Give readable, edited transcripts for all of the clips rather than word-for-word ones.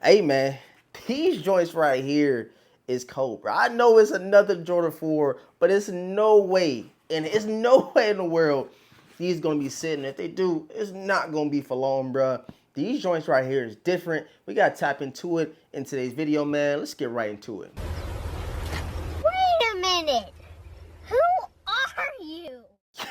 Hey man, these joints right here is cold, bro. I know it's another Jordan 4, but it's no way, and it's no way in the world these gonna be sitting. If they do, it's not gonna be for long, bro. These joints right here is different. We gotta tap into it in today's video, man. Let's get right into it. Wait a minute. Who are you?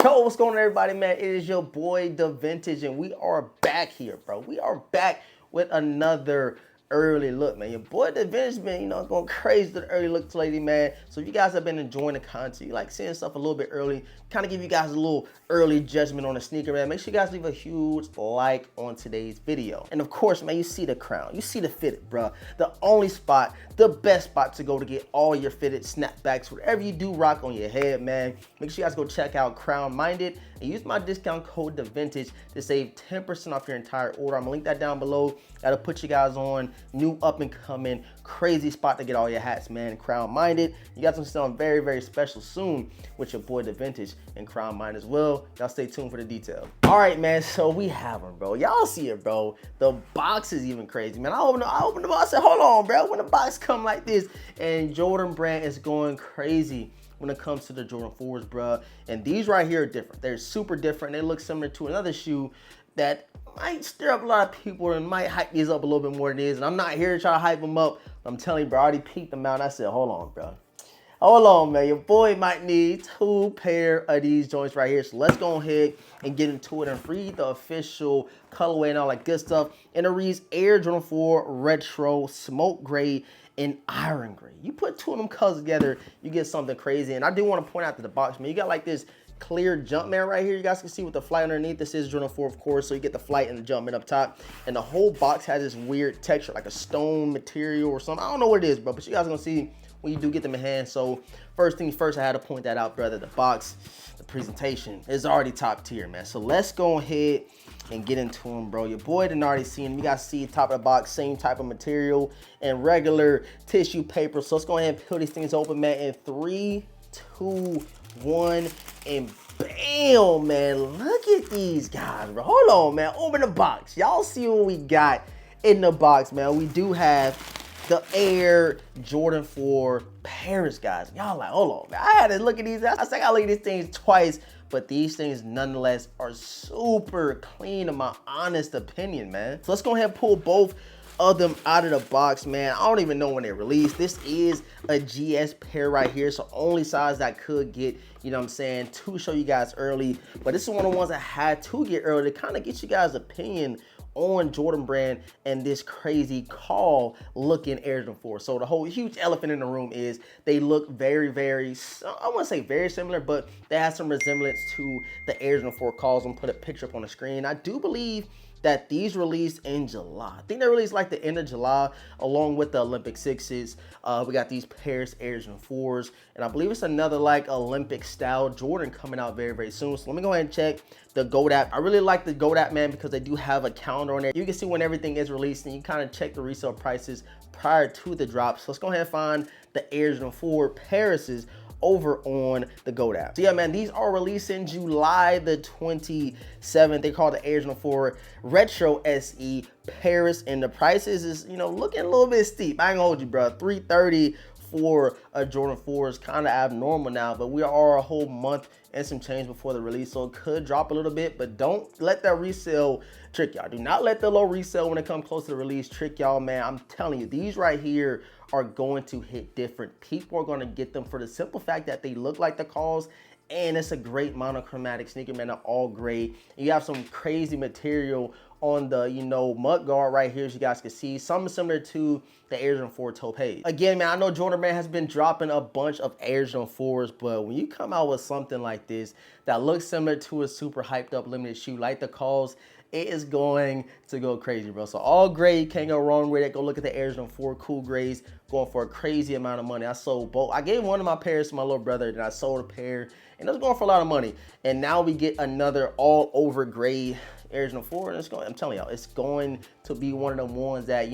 Yo, what's going on, everybody, man? It is your boy DeVintage, and we are back here, bro. We are back with another early look, man. Your boy DeVintage, man, going crazy with the early looks lately, man. So if you guys have been enjoying the content, you like seeing stuff a little bit early, kind of give you guys a little early judgment on the sneaker, man, make sure you guys leave a huge like on today's video. And of course, man, you see the crown, you see the fitted, bro. The only spot, the best spot to go to get all your fitted snapbacks, whatever you do rock on your head, man. Make sure you guys go check out Crown Minded and use my discount code DeVintage to save 10% off your entire order. I'm gonna link that down below. That'll put you guys on new up and coming crazy spot to get all your hats, man. Crown Minded. You got something very, very special soon with your boy DeVintage and Crown Minded as well. Y'all stay tuned for the details. All right, man. So we have them, bro. Y'all see it, bro. The box is even crazy, man. I opened the box. I said, hold on, bro. When the box come like this, and Jordan Brand is going crazy when it comes to the Jordan 4s, bro. And these right here are different. They're super different. They look similar to another shoe that might stir up a lot of people and might hype these up a little bit more than it is. And I'm not here to try to hype them up. I'm telling you, bro, I already peeked them out and I said, hold on, bro. Hold on, man. Your boy might need 2 pair of these joints right here. So let's go ahead and get into it and read the official colorway and all that good stuff. And it reads Air Jordan 4 Retro Smoke Gray and Iron Gray. You put 2 of them colors together, you get something crazy. And I do want to point out to the box, man. You got like this clear Jumpman right here. You guys can see with the flight underneath. This is Jordan 4, of course, so you get the flight and the Jumpman up top. And the whole box has this weird texture, like a stone material or something. I don't know what it is, bro, but you guys are going to see when you do get them in hand. So first things first, I had to point that out, brother. The box, the presentation is already top tier, man. So let's go ahead and get into them, bro. Your boy didn't already see them. You guys see top of the box, same type of material and regular tissue paper. So let's go ahead and peel these things open, man. In 3, 2, 1, and bam, man. Look at these guys, bro. Hold on, man. Open the box. Y'all see what we got in the box, man. We do have the Air Jordan 4 Paris, guys. Y'all like, hold on, man. I had to look at these. I said I gotta look at these things twice, but these things nonetheless are super clean in my honest opinion, man. So let's go ahead and pull both of them out of the box, man. I don't even know when they released. This is a GS pair right here, so only size that I could get, you know what I'm saying, to show you guys early. But this is one of the ones I had to get early to kind of get you guys' opinion on Jordan Brand and this crazy call looking Air Jordan 4. So the whole huge elephant in the room is they look very, very, I wouldn't say very similar, but they have some resemblance to the Air Jordan 4 calls. I'm gonna put a picture up on the screen. I do believe that these released in July. I think they released like the end of July along with the Olympic 6s. We got these Paris Air Jordan 4s, and I believe it's another like Olympic style Jordan coming out very, very soon. So let me go ahead and check the Goat app. I really like the Goat app, man, because they do have a calendar on there. You can see when everything is released and you kind of check the resale prices prior to the drop. So let's go ahead and find the Air Jordan 4 Paris's over on the Goat app. So yeah, man, these are releasing July the 27th. They call the Air Jordan 4 Retro SE Paris, and the prices is, looking a little bit steep. I ain't gonna hold you, bro. $330 for a Jordan 4 is kind of abnormal now, but we are a whole month and some change before the release, so it could drop a little bit, but don't let that resale trick y'all. Do not let the low resale when it comes close to the release trick y'all, man. I'm telling you, these right here are going to hit different. People are going to get them for the simple fact that they look like the calls, and it's a great monochromatic sneaker, man. They're all gray. You have some crazy material on the, mud guard right here, as you guys can see. Something similar to the Air Jordan 4 Topaz. Again, man, I know Jordan Brand has been dropping a bunch of Air Jordan 4s, but when you come out with something like this that looks similar to a super hyped up limited shoe like the calls, it is going to go crazy, bro. So all gray, can't go wrong with it. Go look at the Air Jordan 4 cool grays, going for a crazy amount of money. I sold both. I gave one of my pairs to my little brother, then I sold a pair, and it was going for a lot of money. And now we get another all over gray Air Jordan 4, and I'm telling y'all, it's going to be one of them ones that,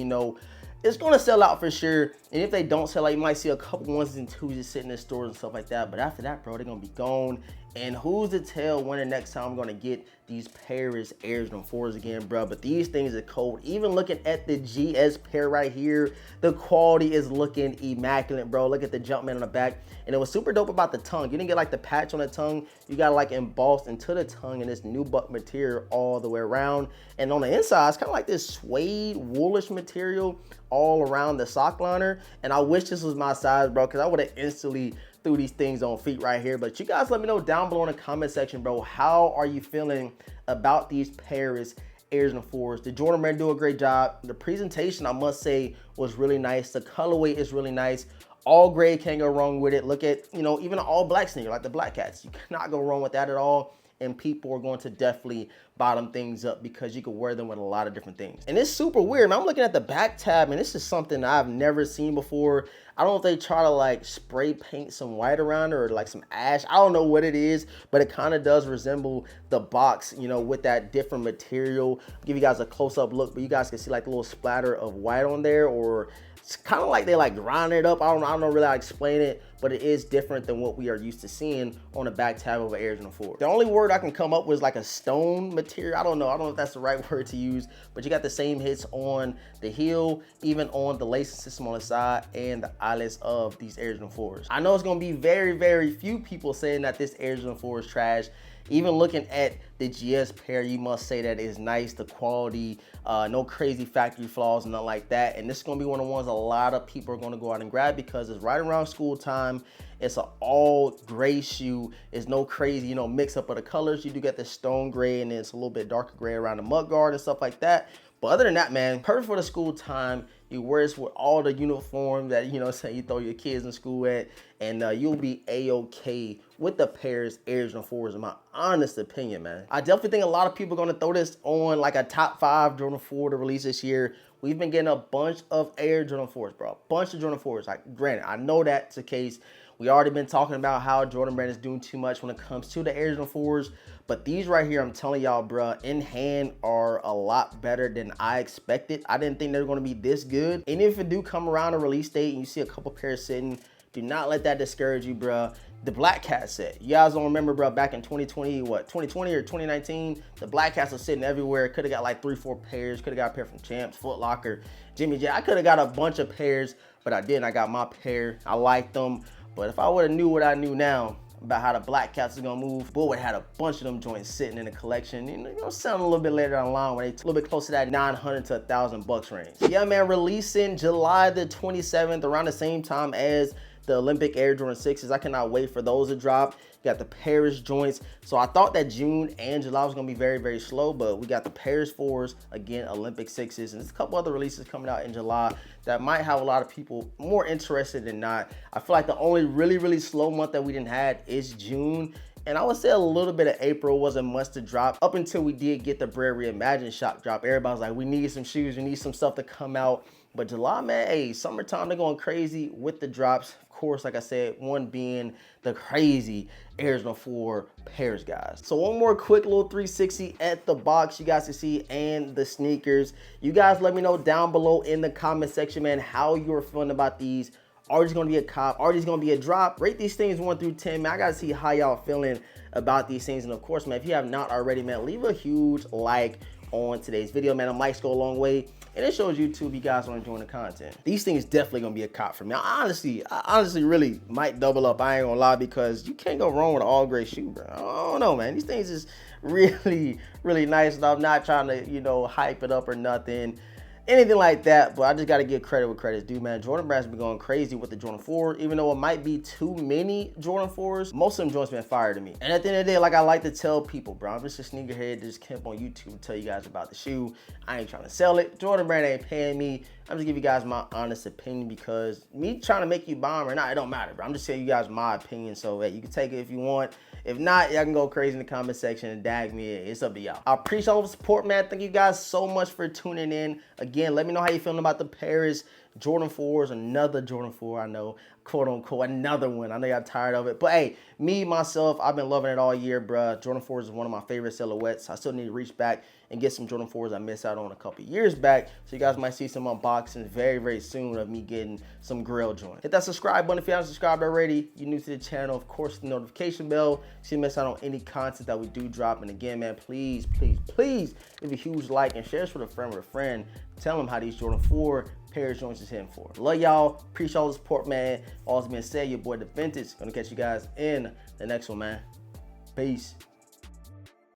it's going to sell out for sure. And if they don't sell out, you might see a couple ones and twos just sitting in stores and stuff like that. But after that, bro, they're going to be gone. And who's to tell when the next time I'm gonna get these Paris Air Jordan 4s again, bro. But these things are cold. Even looking at the GS pair right here, the quality is looking immaculate, bro. Look at the Jumpman on the back. And it was super dope about the tongue. You didn't get like the patch on the tongue. You got like embossed into the tongue in this nubuck material all the way around. And on the inside, it's kind of like this suede woolish material all around the sock liner. And I wish this was my size, bro, because I would have instantly threw these things on feet right here. But you guys let me know down below in the comment section, bro, how are you feeling about these Paris Air Jordan 4s? Did Jordan Brand do a great job? The presentation, I must say, was really nice. The colorway is really nice. All gray, can't go wrong with it. Look at, you know, even an all black sneaker like the Black Cats. You cannot go wrong with that at all. And people are going to definitely bottom things up because you can wear them with a lot of different things. And it's super weird, man. I'm looking at the back tab, and this is something I've never seen before. I don't know if they try to like spray paint some white around it or like some ash. I don't know what it is, but it kind of does resemble the box, you know, with that different material. I'll give you guys a close-up look, but you guys can see like a little splatter of white on there, or it's kind of like they like grind it up. I don't know really how to explain it, but it is different than what we are used to seeing on the back tab of an Air Jordan 4. The only word I can come up with is like a stone material. I don't know if that's the right word to use, but you got the same hits on the heel, even on the lacing system on the side and the eyelets of these Air Jordan 4s. I know it's gonna be very, very few people saying that this Air Jordan 4 is trash. Even looking at the GS pair, you must say that it's nice, the quality, no crazy factory flaws, nothing like that. And this is gonna be one of the ones a lot of people are gonna go out and grab because it's right around school time. It's an all gray shoe. It's no crazy, you know, mix up of the colors. You do get the stone gray, and then it's a little bit darker gray around the mud guard and stuff like that. But other than that, man, perfect for the school time. You wear this with all the uniform that, you know, say you throw your kids in school at, and you'll be a-okay with the Paris Air Jordan 4s, in my honest opinion, man. I definitely think a lot of people are gonna throw this on like a top 5 Jordan 4 to release this year. We've been getting a bunch of Air Jordan 4s, bro. A bunch of Jordan 4s. Like, granted, I know that's the case. We already been talking about how Jordan Brand is doing too much when it comes to the Air Jordan 4s. But these right here, I'm telling y'all, bro, in hand are a lot better than I expected. I didn't think they were going to be this good. And if it do come around a release date and you see a couple pairs sitting, do not let that discourage you, bro. The Black Cat set. You guys don't remember, bro, back in 2020, what, 2020 or 2019, the Black Cats was sitting everywhere. Could have got like 3-4 pairs. Could have got a pair from Champs, Foot Locker, Jimmy J. I could have got a bunch of pairs, but I didn't. I got my pair. I liked them. But if I would have knew what I knew now about how the Black Cats are gonna move, boy, would have had a bunch of them joints sitting in the collection. You know, selling a little bit later down the line when they a little bit close to that 900 to 1,000 bucks range. Yeah, man, releasing July the 27th, around the same time as the Olympic Air Jordan 6s. I cannot wait for those to drop. You got the Paris joints. So I thought that June and July was gonna be very, very slow, but we got the Paris 4s, again, Olympic 6s, and there's a couple other releases coming out in July that might have a lot of people more interested than not. I feel like the only really, really slow month that we didn't have is June. And I would say a little bit of April wasn't much to drop up until we did get the Bread Reimagined shop drop. Everybody was like, we need some shoes, we need some stuff to come out. But July, man, hey, summertime, they're going crazy with the drops. Of course, like I said, one being the crazy Air Jordan 4 pairs, guys. So one more quick little 360 at the box you guys can see, and the sneakers. You guys let me know down below in the comment section, man, how you're feeling about these. Are these gonna be a cop? Are these gonna be a drop? Rate these things 1 through 10, man. I gotta see how y'all feeling about these things. And of course, man, if you have not already, man, leave a huge like on today's video, man. Likes go a long way, and it shows YouTube you guys are enjoying the content. These things definitely gonna be a cop for me. I honestly really might double up. I ain't gonna lie, because you can't go wrong with an all gray shoe, bro. I don't know, man. These things is really, really nice, and I'm not trying to, you know, hype it up or nothing, anything like that, but I just got to give credit where credit's due, man. Jordan Brand's been going crazy with the Jordan 4, even though it might be too many Jordan 4s. Most of them joints been fire to me. And at the end of the day, like I like to tell people, bro, I'm just a sneakerhead that just camp on YouTube to tell you guys about the shoe. I ain't trying to sell it. Jordan Brand ain't paying me. I'm just giving you guys my honest opinion, because me trying to make you buy them or not, it don't matter, bro. I'm just telling you guys my opinion, so hey, you can take it if you want. If not, y'all can go crazy in the comment section and dag me. It's up to y'all. I appreciate all the support, man. Thank you guys so much for tuning in. Again, let me know how you feeling about the Paris Jordan 4s. Another Jordan 4, I know. quote unquote, another one. I know y'all tired of it. But hey, me, myself, I've been loving it all year, bruh. Jordan 4s is one of my favorite silhouettes. I still need to reach back and get some Jordan 4s I missed out on a couple years back. So you guys might see some unboxings very, very soon of me getting some grill joints. Hit that subscribe button if you haven't subscribed already. You're new to the channel, of course, the notification bell so you miss out on any content that we do drop. And again, man, please, please, please leave a huge like and share this with a friend. Tell them how these Jordan 4 pair of joints is hitting for. Love y'all. Appreciate all the support, man. All's been said, your boy DeVintage. Gonna catch you guys in the next one, man. Peace.